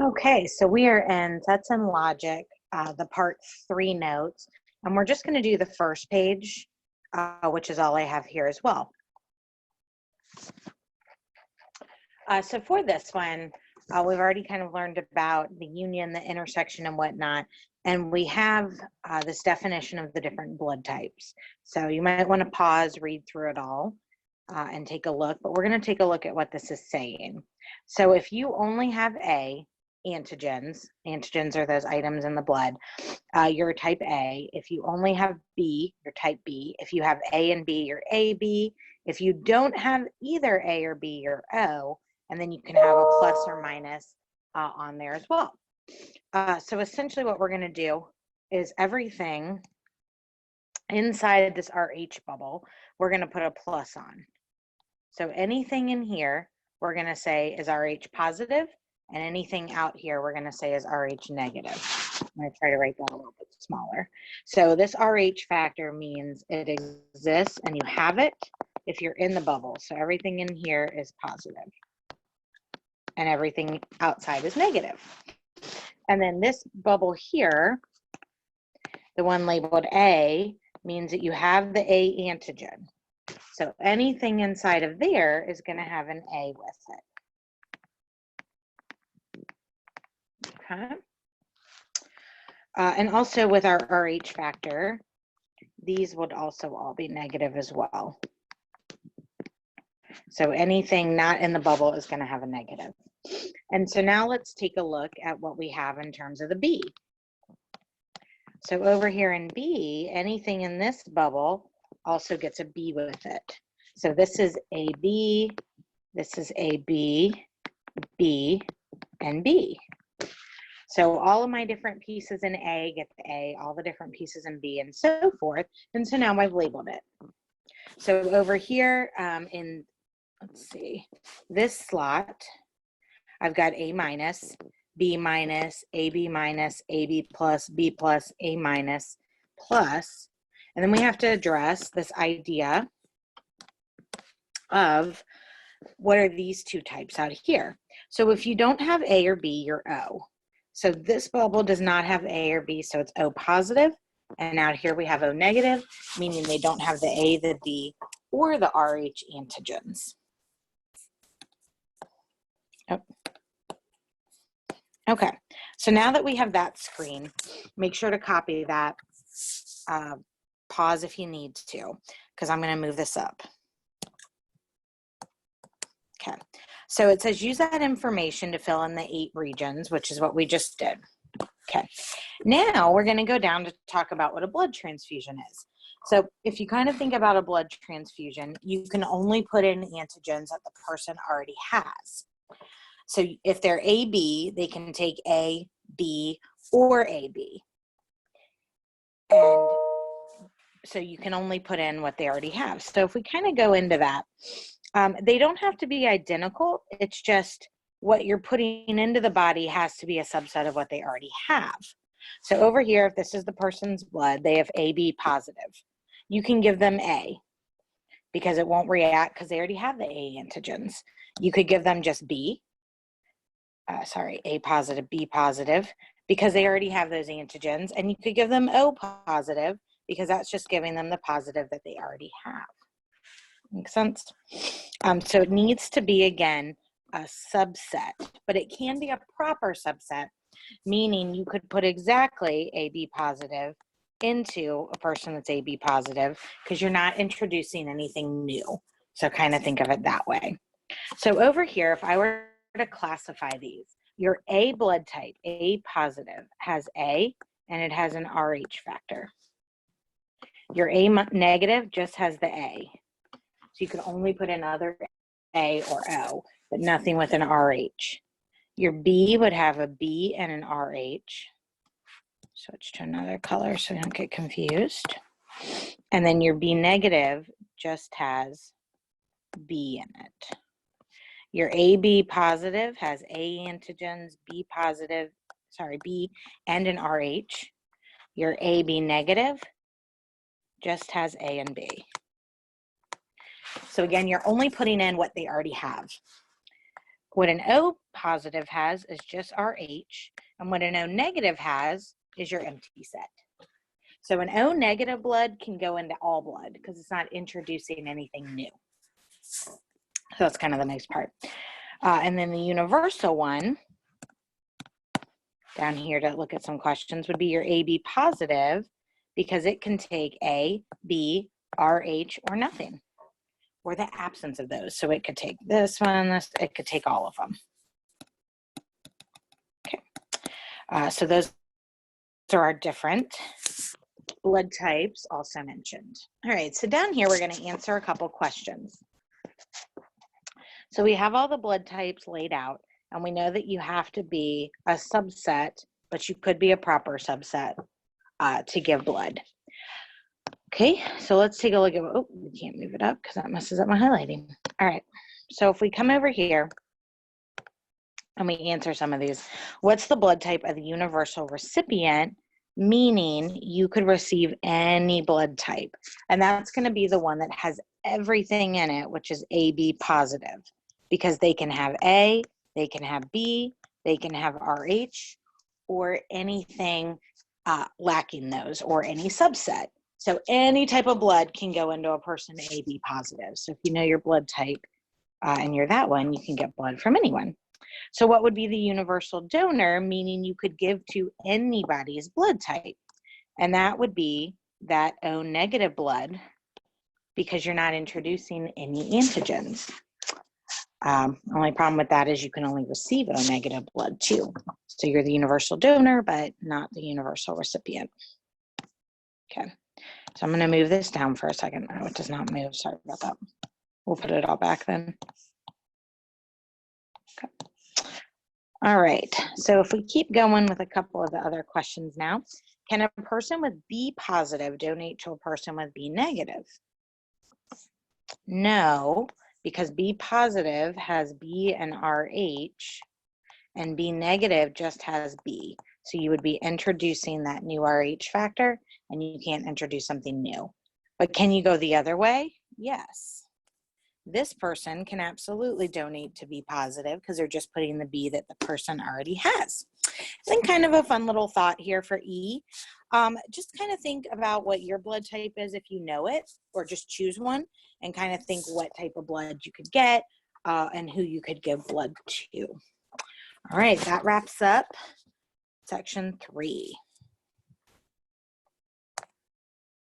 Okay, so we are in Sets and Logic, the part 3 notes, and we're just going to do the first page, which is all I have here as well. So for this one, we've already kind of learned about the union, the intersection, and whatnot, and we have this definition of the different blood types. So you might want to pause, read through it all, and take a look, but we're going to take a look at what this is saying. So if you only have A, antigens are those items in the blood, you're type A. If you only have B, you're type B. If you have A and B, you're AB. If you don't have either A or B, you're O, and then you can have a plus or minus on there as well. So essentially what we're going to do is everything inside this RH bubble, we're going to put a plus on. So anything in here, we're going to say is RH positive, and anything out here, we're going to say is RH negative. I'm going to try to write that a little bit smaller. So this RH factor means it exists and you have it if you're in the bubble. So everything in here is positive and everything outside is negative. And then this bubble here, the one labeled A, means that you have the A antigen. So anything inside of there is going to have an A with it. Okay. And also with our RH factor, these would also all be negative as well. So anything not in the bubble is going to have a negative. And so now let's take a look at what we have in terms of the B. So over here in B, anything in this bubble also gets a B with it. So this is AB, this is AB, B, and B. So all of my different pieces in A get the A, all the different pieces in B, and so forth. And so now I've labeled it. So over here in, let's see, this slot, I've got A minus, B minus, AB minus, AB plus, B plus, A minus, plus. And then we have to address this idea of what are these two types out here. So if you don't have A or B, you're O. So this bubble does not have A or B, so it's O positive. And out here we have O negative, meaning they don't have the A, the B, or the RH antigens. Oh. Okay, so now that we have that screen, make sure to copy that. Pause if you need to, because I'm going to move this up. Okay, so it says use that information to fill in the 8 regions, which is what we just did. Okay, now we're going to go down to talk about what a blood transfusion is. So if you kind of think about a blood transfusion, you can only put in antigens that the person already has. So if they're AB, they can take A, B, or AB. And so you can only put in what they already have. So if we kind of go into that, they don't have to be identical. It's just what you're putting into the body has to be a subset of what they already have. So over here, if this is the person's blood, they have AB positive. You can give them A because it won't react because they already have the A antigens. You could give them just B. A positive, B positive, because they already have those antigens. And you could give them O positive because that's just giving them the positive that they already have. Makes sense? So it needs to be, again, a subset, but it can be a proper subset, meaning you could put exactly AB positive into a person that's AB positive because you're not introducing anything new. So kind of think of it that way. So over here, if I were to classify these, your A blood type, A positive, has A and it has an RH factor. Your A negative just has the A. So you can only put in other A or O, but nothing with an RH. Your B would have a B and an RH. Switch to another color so you don't get confused. And then your B negative just has B in it. Your AB positive has A antigens, B and an RH. Your AB negative just has A and B. So again, you're only putting in what they already have. What an O positive has is just RH, and what an O negative has is your empty set. So an O negative blood can go into all blood because it's not introducing anything new. So that's kind of the nice part. And then the universal one, down here to look at some questions, would be your AB positive, because it can take A, B, RH, or nothing, or the absence of those. So it could take this one, it could take all of them. Okay, so those are our different blood types also mentioned. All right, so down here, we're gonna answer a couple questions. So we have all the blood types laid out, and we know that you have to be a subset, but you could be a proper subset to give blood. Okay, so let's take a look at, oh, we can't move it up because that messes up my highlighting. All right, so if we come over here and we answer some of these, what's the blood type of the universal recipient? Meaning you could receive any blood type, and that's going to be the one that has everything in it, which is AB positive, because they can have A, they can have B, they can have RH, or anything lacking those, or any subset. So any type of blood can go into a person AB positive. So if you know your blood type and you're that one, you can get blood from anyone. So what would be the universal donor, meaning you could give to anybody's blood type? And that would be that O negative blood, because you're not introducing any antigens. Only problem with that is you can only receive O negative blood too. So you're the universal donor, but not the universal recipient. Okay, so I'm gonna move this down for a second. Oh, it does not move, sorry about that. We'll put it all back then. Okay. All right, so if we keep going with a couple of the other questions now, can a person with B positive donate to a person with B negative? No, because B positive has B and RH, and B negative just has B. So you would be introducing that new RH factor, and you can't introduce something new. But can you go the other way? Yes. This person can absolutely donate to B positive because they're just putting the B that the person already has. And kind of a fun little thought here for E. Just kind of think about what your blood type is if you know it, or just choose one and kind of think what type of blood you could get and who you could give blood to. All right, that wraps up section 3.